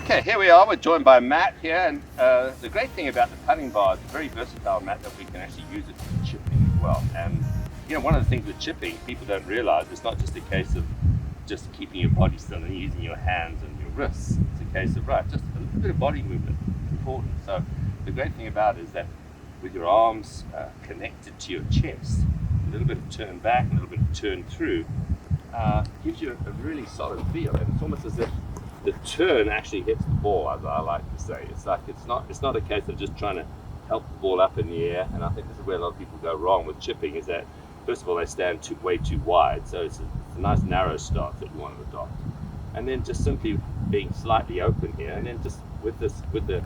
Okay, here we are. We're joined by Matt here, and the great thing about the putting bar is it's a very versatile mat that we can actually use it for chipping as well. And you know, one of the things with chipping, people don't realize it's not just a case of just keeping your body still and using your hands and your wrists. It's a case of just a little bit of body movement is important. So the great thing about it is that with your arms connected to your chest, a little bit of turn back, a little bit of turn through, gives you a really solid feel. And it's almost as if the turn actually hits the ball, as I like to say. It's not a case of just trying to help the ball up in the air. And I think this is where a lot of people go wrong with chipping, is that first of all they stand way too wide, so it's a nice narrow start that you want to adopt. And then just simply being slightly open here, and then just with the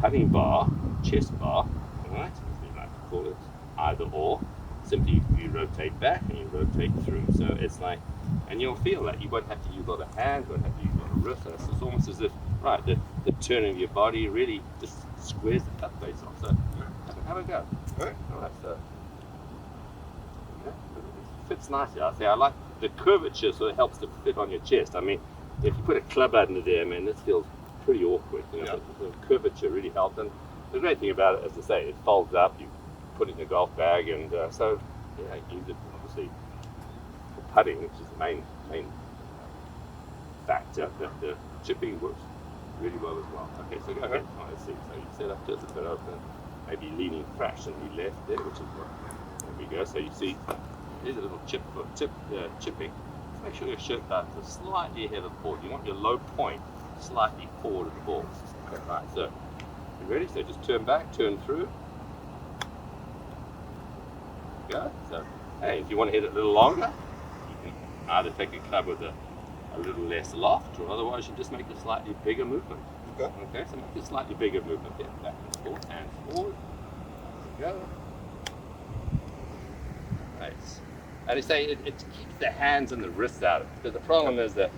putting bar, chest bar, all right, as we like to call it, either or. Simply you rotate back and you rotate through. So it's like, and you'll feel that you won't have to use a lot of hands, you won't have to use a lot of wrists. It's almost as if, the turn of your body really just squares the cut face off. So have a go. All right, so it fits nicely. I like the curvature, so it helps to fit on your chest. I mean, if you put a club under there, man, this feels pretty awkward. You know, the curvature really helps. And the great thing about it, as I say, it folds up. You put it in your golf bag, and so yeah, you use it obviously for putting, which is the main factor. The chipping works really well as well. Okay, so go ahead. Oh, let's see. So you set up just a bit open, maybe leaning fractionally left there, which is what. There we go. So you see, here's a little chipping. Just make sure your shirt buttons are slightly ahead of the ball. You want your low point slightly forward of the ball. Okay, right. So you ready? So just turn back, turn through. Go. So, hey, if you want to hit it a little longer, you can either take a club with a little less loft, or otherwise you just make a slightly bigger movement. Okay, so make a slightly bigger movement here. Back and forth, and forward. There we go. Nice. And they say it keeps the hands and the wrists out of it, because the problem is that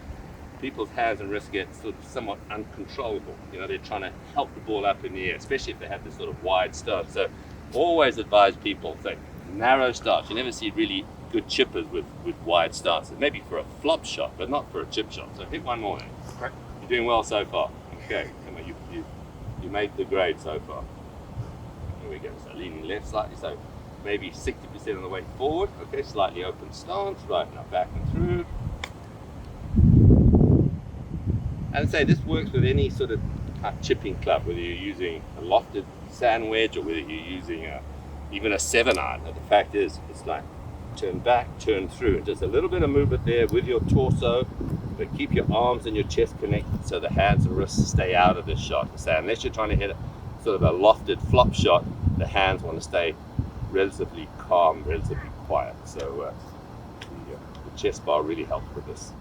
people's hands and wrists get sort of somewhat uncontrollable. You know, they're trying to help the ball up in the air, especially if they have this sort of wide start. So always advise people, say, narrow starts. You never see really good chippers with wide starts. Maybe for a flop shot, but not for a chip shot. So hit one more. Okay. You're doing well so far. Okay, come on, you made the grade so far. Here we go. So leaning left slightly. So maybe 60% of the way forward. Okay, slightly open stance. Right, now back and through. And say this works with any sort of chipping club, whether you're using a lofted sand wedge or whether you're using even a 7-iron. The fact is, it's like turn back, turn through, and just a little bit of movement there with your torso, but keep your arms and your chest connected so the hands and wrists stay out of this shot. So unless you're trying to hit sort of a lofted flop shot, the hands want to stay relatively calm, relatively quiet. So the chest bar really helps with this.